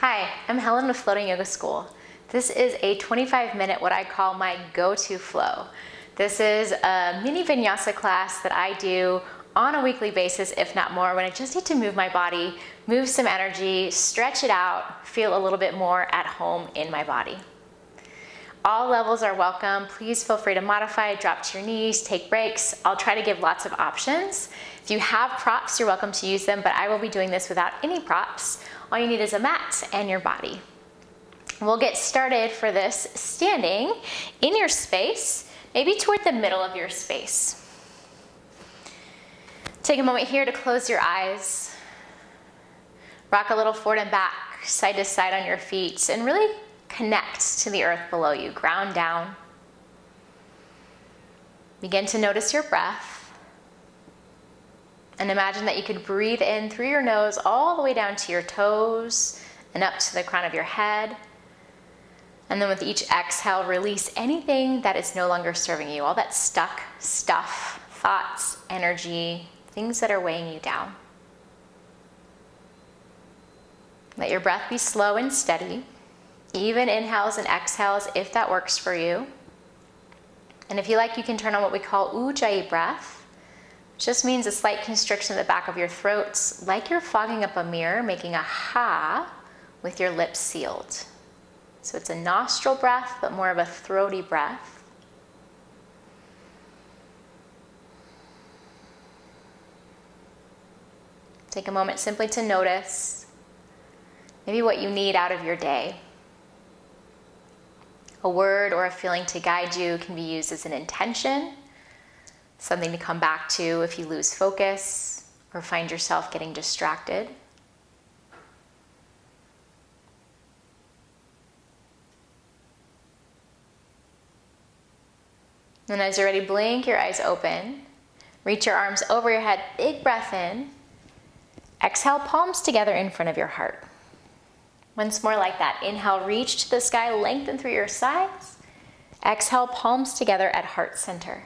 Hi, I'm Helen with Floating Yoga School. This is a 25-minute what I call my go-to flow. This is a mini vinyasa class that I do on a weekly basis, if not more, when I just need to move my body, move some energy, stretch it out, feel a little bit more at home in my body. All levels are welcome. Please feel free to modify, drop to your knees, take breaks. I'll try to give lots of options. If you have props, you're welcome to use them, but I will be doing this without any props. All you need is a mat and your body. We'll get started for this standing in your space, maybe toward the middle of your space. Take a moment here to close your eyes. Rock a little forward and back, side to side on your feet, and really connect to the earth below you. Ground down. Begin to notice your breath. And imagine that you could breathe in through your nose all the way down to your toes and up to the crown of your head. And then with each exhale, release anything that is no longer serving you, all that stuck stuff, thoughts, energy, things that are weighing you down. Let your breath be slow and steady, even inhales and exhales if that works for you. And if you like, you can turn on what we call Ujjayi breath. Just means a slight constriction in the back of your throat, like you're fogging up a mirror, making a ha with your lips sealed. So it's a nostril breath, but more of a throaty breath. Take a moment simply to notice maybe what you need out of your day. A word or a feeling to guide you can be used as an intention. Something to come back to if you lose focus or find yourself getting distracted. And as you're ready, blink your eyes open. Reach your arms over your head, big breath in. Exhale, palms together in front of your heart. Once more like that. Inhale, reach to the sky, lengthen through your sides. Exhale, palms together at heart center.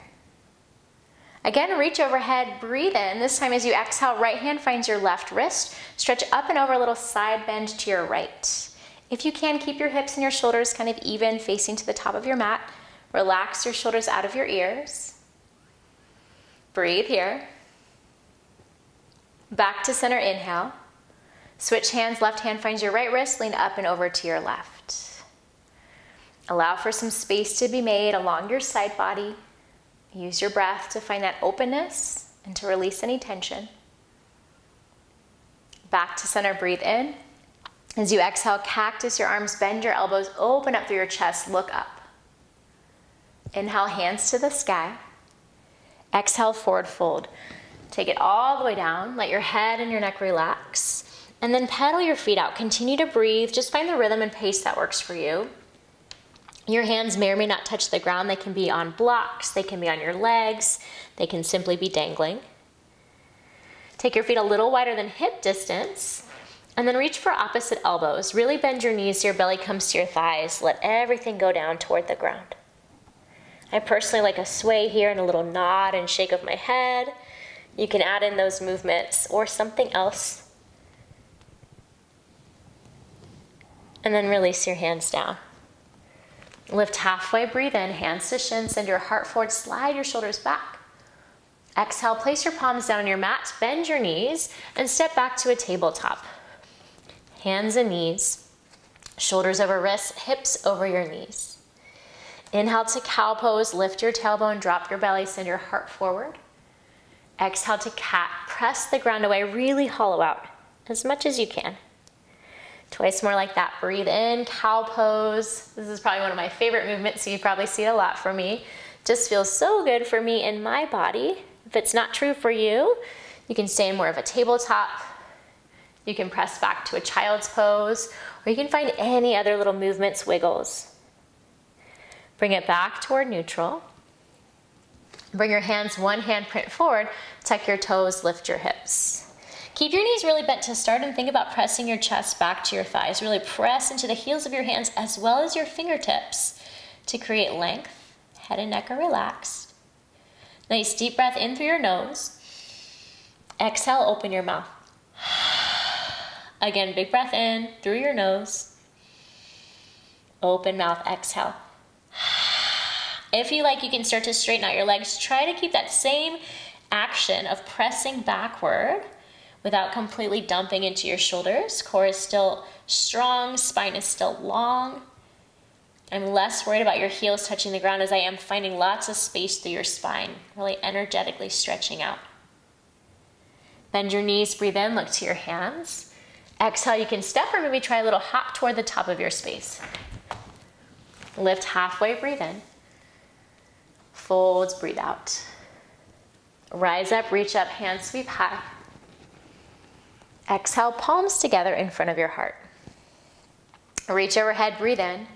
Again, reach overhead, breathe in. This time as you exhale, right hand finds your left wrist. Stretch up and over, a little side bend to your right. If you can, keep your hips and your shoulders kind of even, facing to the top of your mat. Relax your shoulders out of your ears. Breathe here. Back to center, inhale. Switch hands, left hand finds your right wrist, lean up and over to your left. Allow for some space to be made along your side body. Use your breath to find that openness and to release any tension. Back to center, breathe in. As you exhale, cactus your arms, bend your elbows, open up through your chest, look up. Inhale, hands to the sky. Exhale, forward fold. Take it all the way down, let your head and your neck relax. And then pedal your feet out. Continue to breathe, just find the rhythm and pace that works for you. Your hands may or may not touch the ground. They can be on blocks, they can be on your legs, they can simply be dangling. Take your feet a little wider than hip distance, and then reach for opposite elbows. Really bend your knees so your belly comes to your thighs. Let everything go down toward the ground. I personally like a sway here and a little nod and shake of my head. You can add in those movements or something else. And then release your hands down. Lift halfway, breathe in, hands to shins, send your heart forward, slide your shoulders back. Exhale, place your palms down on your mat, bend your knees, and step back to a tabletop. Hands and knees, shoulders over wrists, hips over your knees. Inhale to cow pose, lift your tailbone, drop your belly, send your heart forward. Exhale to cat, press the ground away, really hollow out as much as you can. Twice more like that. Breathe in, cow pose. This is probably one of my favorite movements, so you probably see it a lot from me. Just feels so good for me in my body. If it's not true for you, you can stay in more of a tabletop. You can press back to a child's pose, or you can find any other little movements, wiggles. Bring it back toward neutral. Bring your hands, one hand print forward, tuck your toes, lift your hips. Keep your knees really bent to start and think about pressing your chest back to your thighs. Really press into the heels of your hands as well as your fingertips to create length. Head and neck are relaxed. Nice deep breath in through your nose. Exhale, open your mouth. Again, big breath in through your nose. Open mouth, exhale. If you like, you can start to straighten out your legs. Try to keep that same action of pressing backward without completely dumping into your shoulders. Core is still strong, spine is still long. I'm less worried about your heels touching the ground as I am finding lots of space through your spine, really energetically stretching out. Bend your knees, breathe in, look to your hands. Exhale, you can step or maybe try a little hop toward the top of your space. Lift halfway, breathe in. Folds, breathe out. Rise up, reach up, hands sweep high. Exhale, palms together in front of your heart. Reach overhead, breathe in.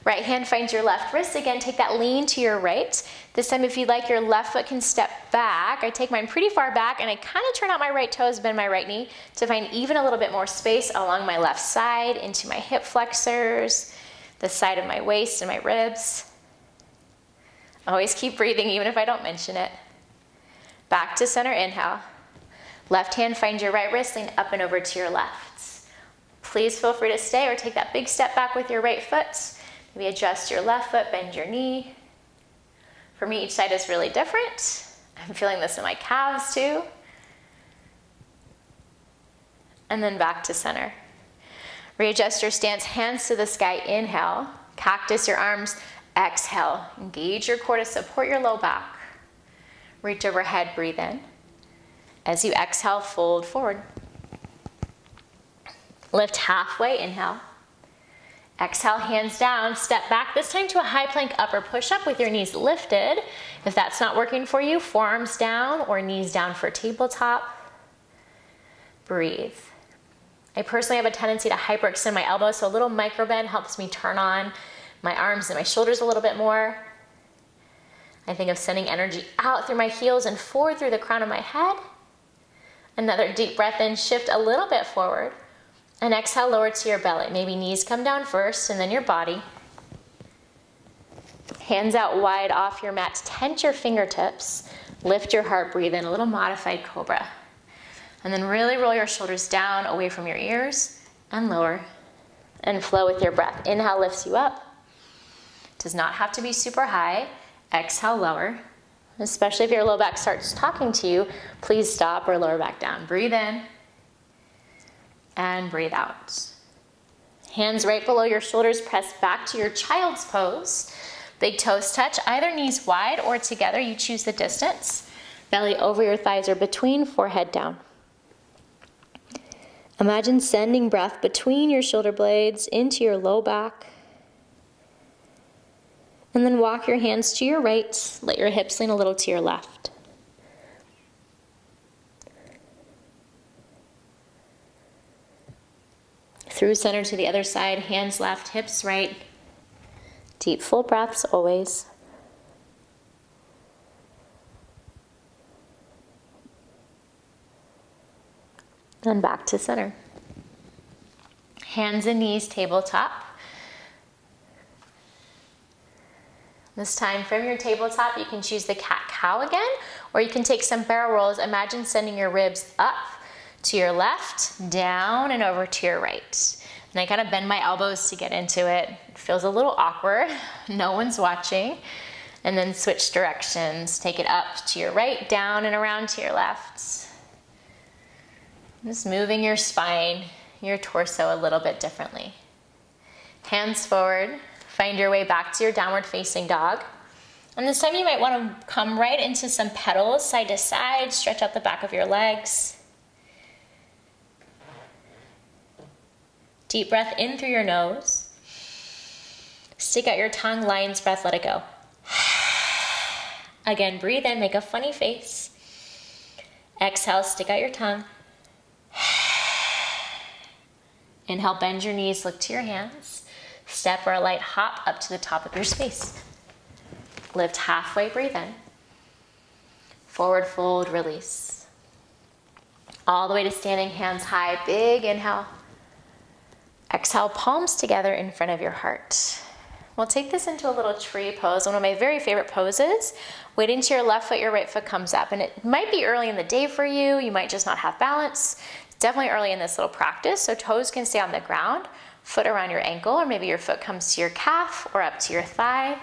Right hand finds your left wrist. Again, take that lean to your right. This time, if you'd like, your left foot can step back. I take mine pretty far back and I kind of turn out my right toes, bend my right knee to find even a little bit more space along my left side, into my hip flexors, the side of my waist and my ribs. Always keep breathing even if I don't mention it. Back to center, inhale. Left hand finds your right wrist, lean up and over to your left. Please feel free to stay or take that big step back with your right foot. Maybe adjust your left foot, bend your knee. For me, each side is really different. I'm feeling this in my calves too. And then back to center. Readjust your stance, hands to the sky, inhale. Cactus your arms, exhale. Engage your core to support your low back. Reach overhead, breathe in. As you exhale, fold forward. Lift halfway, inhale. Exhale, hands down, step back, this time to a high plank upper push-up with your knees lifted. If that's not working for you, forearms down or knees down for tabletop. Breathe. I personally have a tendency to hyperextend my elbows, so a little micro bend helps me turn on my arms and my shoulders a little bit more. I think of sending energy out through my heels and forward through the crown of my head. Another deep breath in, shift a little bit forward. And exhale, lower to your belly. Maybe knees come down first and then your body. Hands out wide off your mat. Tense your fingertips. Lift your heart, breathe in, a little modified cobra. And then really roll your shoulders down away from your ears and lower. And flow with your breath. Inhale lifts you up. Does not have to be super high. Exhale, lower. Especially if your low back starts talking to you, please stop or lower back down. Breathe in. And breathe out. Hands right below your shoulders, press back to your child's pose. Big toes touch, either knees wide or together, you choose the distance. Belly over your thighs or between, forehead down. Imagine sending breath between your shoulder blades into your low back. And then walk your hands to your right, let your hips lean a little to your left. Through center to the other side, hands left, hips right. Deep full breaths always. And back to center. Hands and knees tabletop. This time from your tabletop, you can choose the cat-cow again, or you can take some barrel rolls. Imagine sending your ribs up to your left, down and over to your right. And I kind of bend my elbows to get into it. It feels a little awkward. No one's watching. And then switch directions. Take it up to your right, down and around to your left. Just moving your spine, your torso a little bit differently. Hands forward. Find your way back to your downward facing dog. And this time you might want to come right into some petals, side to side. Stretch out the back of your legs. Deep breath in through your nose. Stick out your tongue, lion's breath, let it go. Again, breathe in, make a funny face. Exhale, stick out your tongue. Inhale, bend your knees, look to your hands. Step or a light hop up to the top of your space. Lift halfway, breathe in. Forward fold, release. All the way to standing, hands high, big inhale. Exhale, palms together in front of your heart. We'll take this into a little tree pose, one of my very favorite poses. Wait until your left foot, your right foot comes up. And it might be early in the day for you. You might just not have balance. Definitely early in this little practice, so toes can stay on the ground, foot around your ankle, or maybe your foot comes to your calf or up to your thigh.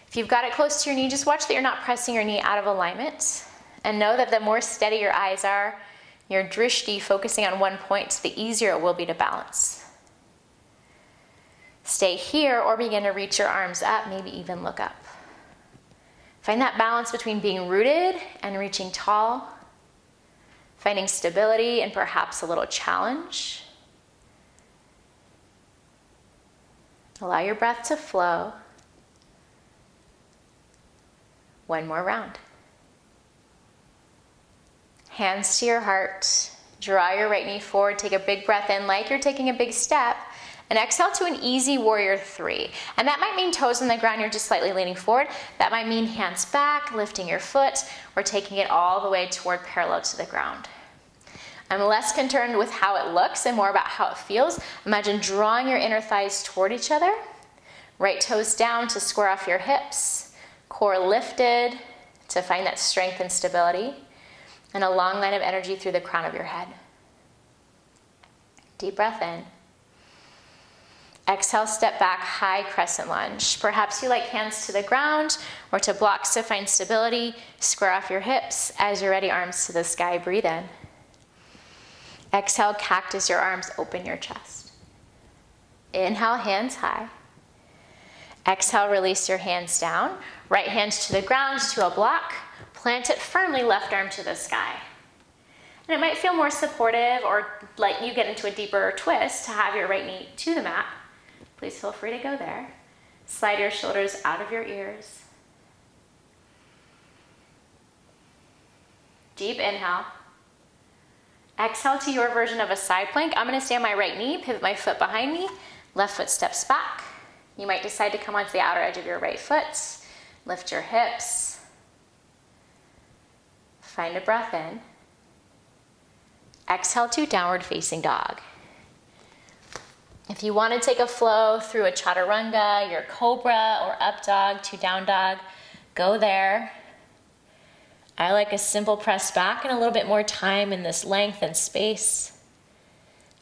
If you've got it close to your knee, just watch that you're not pressing your knee out of alignment, and know that the more steady your eyes are, your drishti focusing on one point, the easier it will be to balance. Stay here or begin to reach your arms up, maybe even look up. Find that balance between being rooted and reaching tall, finding stability and perhaps a little challenge. Allow your breath to flow. One more round. Hands to your heart. Draw your right knee forward. Take a big breath in like you're taking a big step. And exhale to an easy warrior 3. And that might mean toes on the ground, you're just slightly leaning forward. That might mean hands back, lifting your foot, or taking it all the way toward parallel to the ground. I'm less concerned with how it looks and more about how it feels. Imagine drawing your inner thighs toward each other. Right toes down to square off your hips. Core lifted to find that strength and stability. And a long line of energy through the crown of your head. Deep breath in. Exhale, step back, high crescent lunge. Perhaps you like hands to the ground or to blocks to find stability. Square off your hips. As you're ready, arms to the sky, breathe in. Exhale, cactus your arms, open your chest. Inhale, hands high. Exhale, release your hands down. Right hand to the ground to a block. Plant it firmly, left arm to the sky. And it might feel more supportive or like you get into a deeper twist to have your right knee to the mat. Please feel free to go there. Slide your shoulders out of your ears. Deep inhale. Exhale to your version of a side plank. I'm going to stay on my right knee, pivot my foot behind me. Left foot steps back. You might decide to come onto the outer edge of your right foot. Lift your hips. Find a breath in. Exhale to downward facing dog. If you want to take a flow through a chaturanga, your cobra or up dog to down dog, go there. I like a simple press back and a little bit more time in this length and space.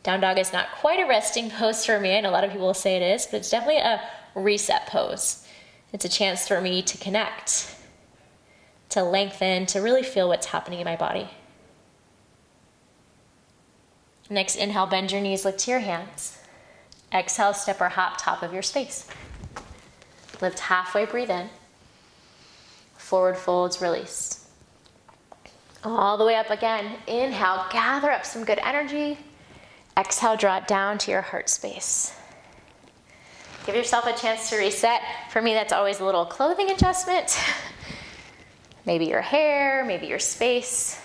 Down dog is not quite a resting pose for me, and a lot of people will say it is, but it's definitely a reset pose. It's a chance for me to connect, to lengthen, to really feel what's happening in my body. Next, inhale, bend your knees, lift to your hands. Exhale, step or hop top of your space. Lift halfway, breathe in. Forward folds, release. All the way up again. Inhale, gather up some good energy. Exhale, draw it down to your heart space. Give yourself a chance to reset. For me, that's always a little clothing adjustment. Maybe your hair, maybe your space.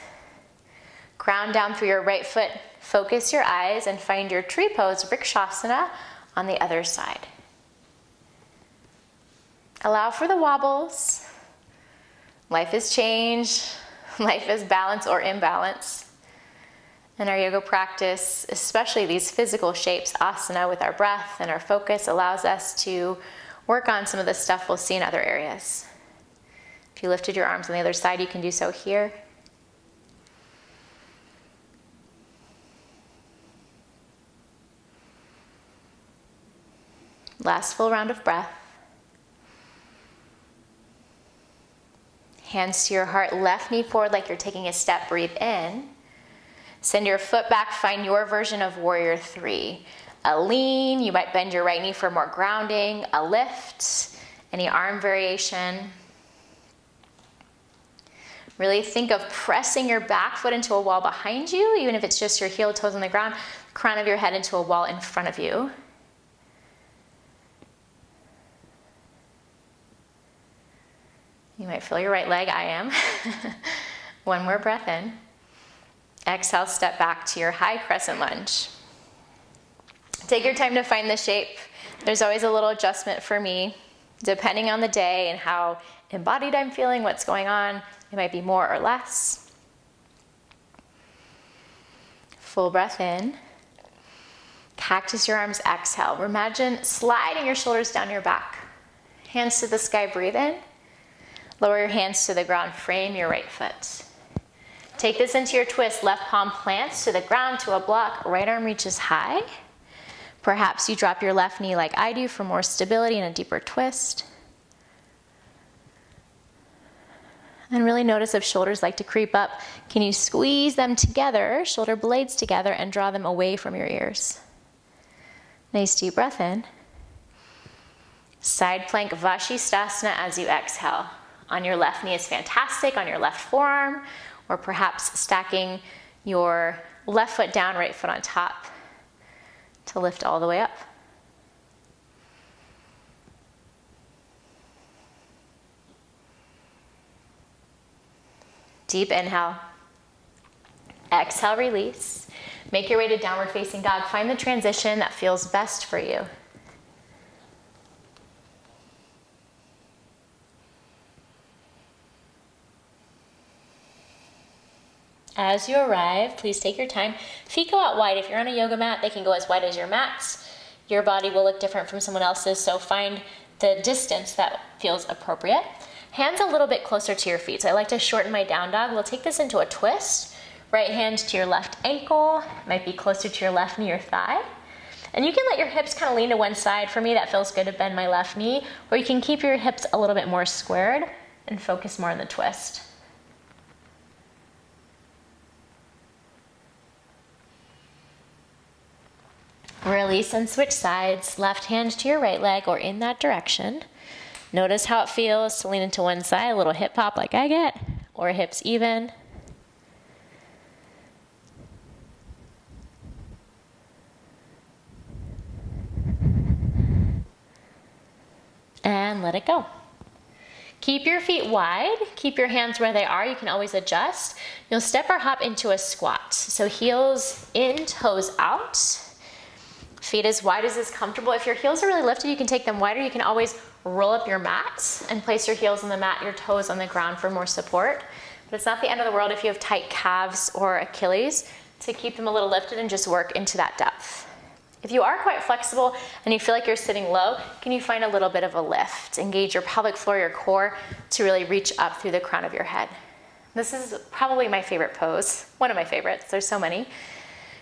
Ground down through your right foot. Focus your eyes and find your tree pose, Rikshasana, on the other side. Allow for the wobbles. Life is change. Life is balance or imbalance. In our yoga practice, especially these physical shapes, asana, with our breath and our focus, allows us to work on some of the stuff we'll see in other areas. If you lifted your arms on the other side, you can do so here. Last full round of breath. Hands to your heart, left knee forward like you're taking a step, breathe in. Send your foot back, find your version of warrior 3. A lean, you might bend your right knee for more grounding. A lift, any arm variation. Really think of pressing your back foot into a wall behind you, even if it's just your heel toes on the ground, crown of your head into a wall in front of you. You might feel your right leg, I am. One more breath in. Exhale, step back to your high crescent lunge. Take your time to find the shape. There's always a little adjustment for me, depending on the day and how embodied I'm feeling, what's going on. It might be more or less. Full breath in. Cactus your arms, exhale. Imagine sliding your shoulders down your back. Hands to the sky, breathe in. Lower your hands to the ground, frame your right foot. Take this into your twist. Left palm plants to the ground, to a block. Right arm reaches high. Perhaps you drop your left knee like I do for more stability and a deeper twist. And really notice if shoulders like to creep up. Can you squeeze them together, shoulder blades together, and draw them away from your ears? Nice deep breath in. Side plank Vashisthasana as you exhale. On your left knee is fantastic, on your left forearm, or perhaps stacking your left foot down, right foot on top to lift all the way up. Deep inhale. Exhale, release. Make your way to downward facing dog. Find the transition that feels best for you. As you arrive, please take your time. Feet go out wide. If you're on a yoga mat, they can go as wide as your mats. Your body will look different from someone else's, so find the distance that feels appropriate. Hands a little bit closer to your feet. So I like to shorten my down dog. We'll take this into a twist. Right hand to your left ankle. Might be closer to your left knee or thigh. And you can let your hips kind of lean to one side. For me, that feels good to bend my left knee. Or you can keep your hips a little bit more squared and focus more on the twist. Release and switch sides. Left hand to your right leg or in that direction. Notice how it feels to lean into one side, a little hip hop like I get, or hips even. And let it go. Keep your feet wide. Keep your hands where they are. You can always adjust. You'll step or hop into a squat. So heels in, toes out. Feet as wide as is comfortable. If your heels are really lifted, you can take them wider. You can always roll up your mat and place your heels on the mat, your toes on the ground for more support. But it's not the end of the world if you have tight calves or Achilles to keep them a little lifted and just work into that depth. If you are quite flexible and you feel like you're sitting low, can you find a little bit of a lift? Engage your pelvic floor, your core to really reach up through the crown of your head. This is probably my favorite pose, one of my favorites. There's so many.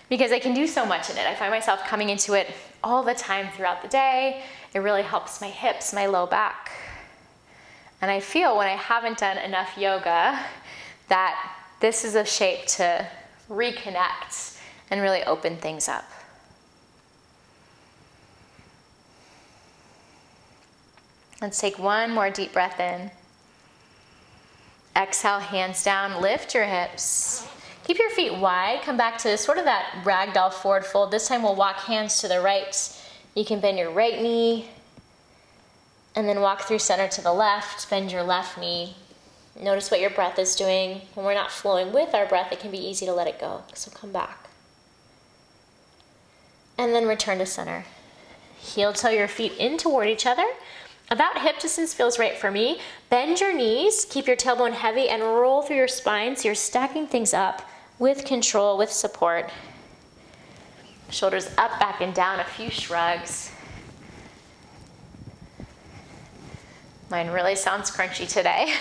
Because I can do so much in it. I find myself coming into it all the time throughout the day. It really helps my hips, my low back. And I feel when I haven't done enough yoga that this is a shape to reconnect and really open things up. Let's take one more deep breath in. Exhale, hands down, lift your hips. Keep your feet wide. Come back to sort of that ragdoll forward fold. This time we'll walk hands to the right. You can bend your right knee and then walk through center to the left. Bend your left knee. Notice what your breath is doing. When we're not flowing with our breath, it can be easy to let it go. So come back. And then return to center. Heel toe your feet in toward each other. About hip distance feels right for me. Bend your knees, keep your tailbone heavy, and roll through your spine so you're stacking things up with control, with support. Shoulders up, back, and down, a few shrugs. Mine really sounds crunchy today.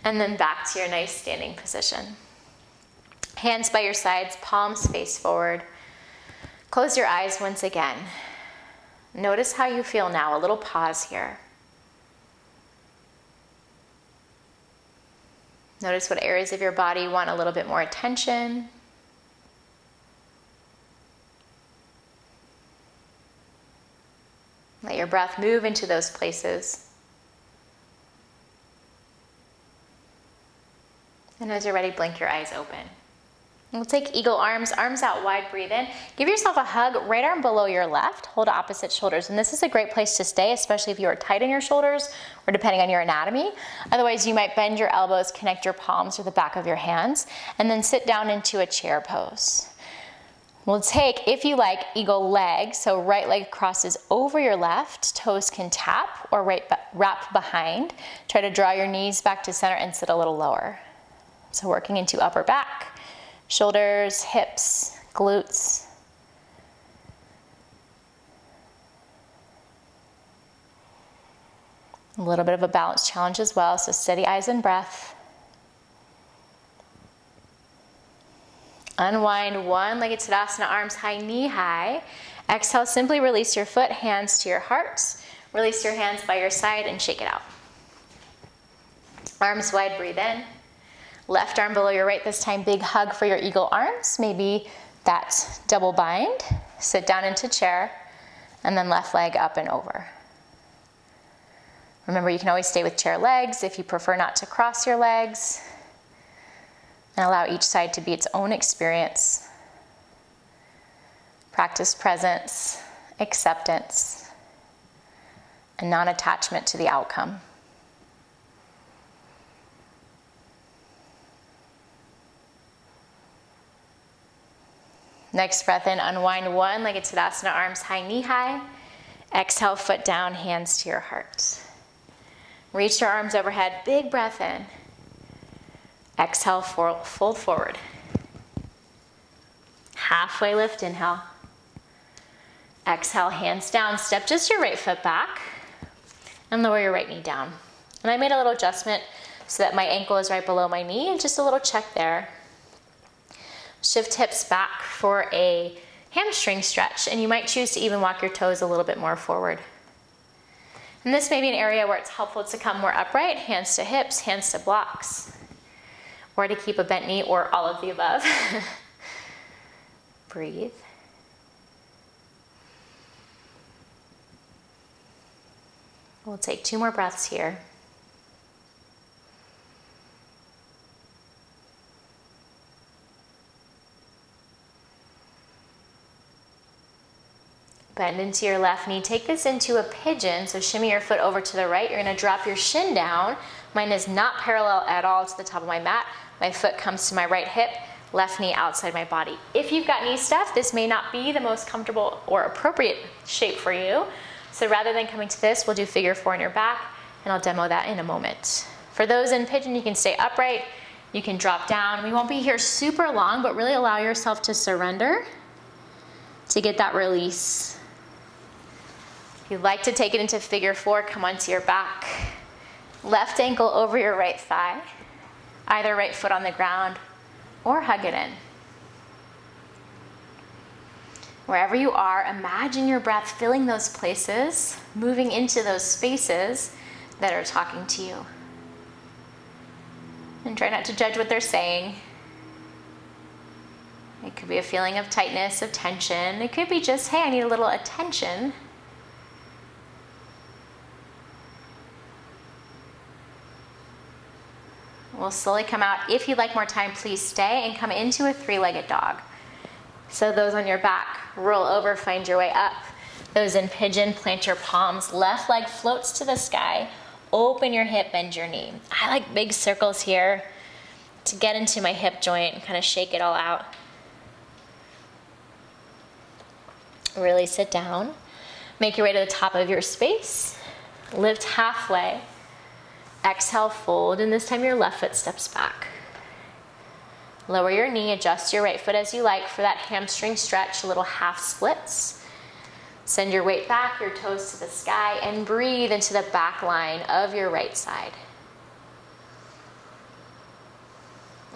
And then back to your nice standing position. Hands by your sides, palms face forward. Close your eyes once again. Notice how you feel now, a little pause here. Notice what areas of your body want a little bit more attention. Let your breath move into those places. And as you're ready, blink your eyes open. We'll take eagle arms, arms out wide, breathe in. Give yourself a hug, right arm below your left, hold opposite shoulders. And this is a great place to stay, especially if you are tight in your shoulders or depending on your anatomy. Otherwise, you might bend your elbows, connect your palms to the back of your hands, and then sit down into a chair pose. We'll take, if you like, eagle leg. So right leg crosses over your left, toes can tap or wrap behind. Try to draw your knees back to center and sit a little lower. So working into upper back. Shoulders, hips, glutes. A little bit of a balance challenge as well, so steady eyes and breath. Unwind one-legged Tadasana, arms high, knee high. Exhale, simply release your foot, hands to your heart. Release your hands by your side and shake it out. Arms wide, breathe in. Left arm below your right this time, big hug for your eagle arms. Maybe that double bind. Sit down into chair, and then left leg up and over. Remember, you can always stay with chair legs if you prefer not to cross your legs. And allow each side to be its own experience. Practice presence, acceptance, and non-attachment to the outcome. Next breath in, unwind one-legged Tadasana, arms high, knee high. Exhale, foot down, hands to your heart. Reach your arms overhead, big breath in. Exhale, fold forward. Halfway lift, inhale. Exhale, hands down. Step just your right foot back and lower your right knee down. And I made a little adjustment so that my ankle is right below my knee, and just a little check there. Shift hips back for a hamstring stretch, and you might choose to even walk your toes a little bit more forward. And this may be an area where it's helpful to come more upright, hands to hips, hands to blocks, or to keep a bent knee, or all of the above. Breathe. We'll take 2 more breaths here. Bend into your left knee. Take this into a pigeon. So shimmy your foot over to the right. You're going to drop your shin down. Mine is not parallel at all to the top of my mat. My foot comes to my right hip, left knee outside my body. If you've got knee stuff, this may not be the most comfortable or appropriate shape for you. So rather than coming to this, we'll do figure 4 on your back, and I'll demo that in a moment. For those in pigeon, you can stay upright. You can drop down. We won't be here super long, but really allow yourself to surrender to get that release. If you'd like to take it into figure 4, come onto your back. Left ankle over your right thigh. Either right foot on the ground or hug it in. Wherever you are, imagine your breath filling those places, moving into those spaces that are talking to you. And try not to judge what they're saying. It could be a feeling of tightness, of tension. It could be just, hey, I need a little attention. We'll slowly come out. If you'd like more time, please stay and come into a 3-legged dog. So those on your back, roll over, find your way up. Those in pigeon, plant your palms. Left leg floats to the sky. Open your hip, bend your knee. I like big circles here to get into my hip joint and kind of shake it all out. Really sit down. Make your way to the top of your space. Lift halfway. Exhale, fold, and this time your left foot steps back. Lower your knee, adjust your right foot as you like for that hamstring stretch, little half splits. Send your weight back, your toes to the sky, and breathe into the back line of your right side.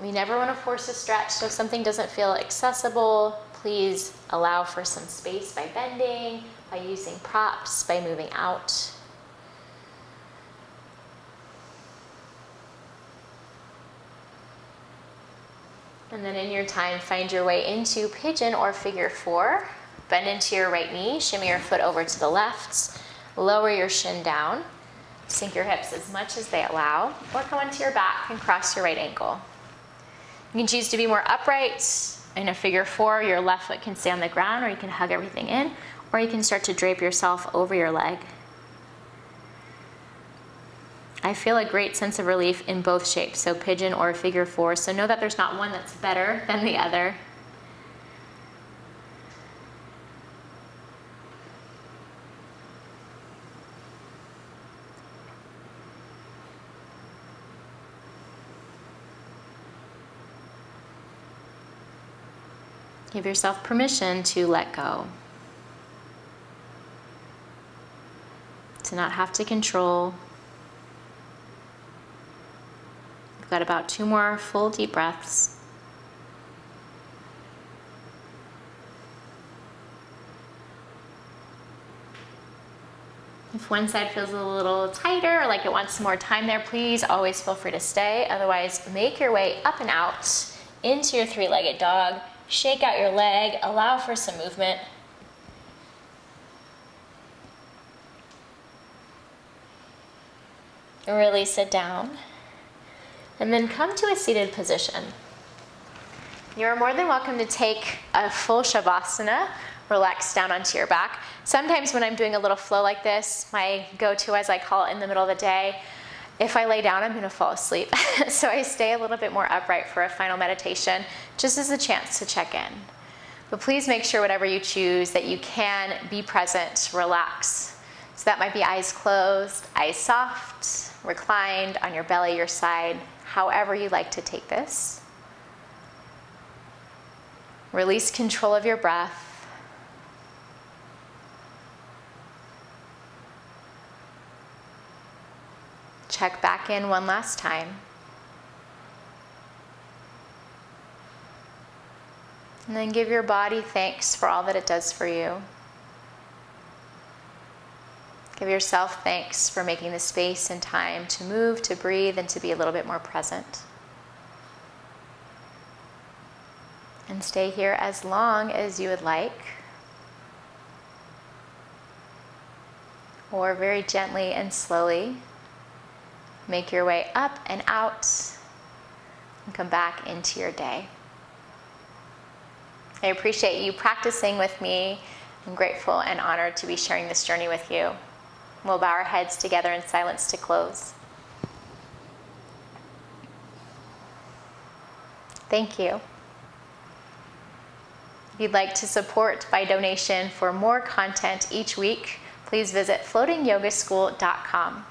We never want to force a stretch, so if something doesn't feel accessible, please allow for some space by bending, by using props, by moving out. And then in your time, find your way into pigeon or figure 4. Bend into your right knee, shimmy your foot over to the left, lower your shin down, sink your hips as much as they allow, or come onto your back and cross your right ankle. You can choose to be more upright. In a figure 4, your left foot can stay on the ground, or you can hug everything in, or you can start to drape yourself over your leg. I feel a great sense of relief in both shapes, so pigeon or figure 4. So know that there's not one that's better than the other. Give yourself permission to let go. To not have to control. We've got about 2 more full deep breaths. If one side feels a little tighter or like it wants some more time there, please always feel free to stay. Otherwise, make your way up and out into your three-legged dog. Shake out your leg, allow for some movement. Release it down. And then come to a seated position. You're more than welcome to take a full Shavasana, relax down onto your back. Sometimes when I'm doing a little flow like this, my go-to, as I call it, in the middle of the day, if I lay down, I'm gonna fall asleep. So I stay a little bit more upright for a final meditation, just as a chance to check in. But please make sure whatever you choose that you can be present, relax. So that might be eyes closed, eyes soft, reclined on your belly, your side, however you like to take this. Release control of your breath. Check back in one last time. And then give your body thanks for all that it does for you. Give yourself thanks for making the space and time to move, to breathe, and to be a little bit more present. And stay here as long as you would like. Or very gently and slowly make your way up and out and come back into your day. I appreciate you practicing with me. I'm grateful and honored to be sharing this journey with you. We'll bow our heads together in silence to close. Thank you. If you'd like to support by donation for more content each week, please visit floatingyogaschool.com.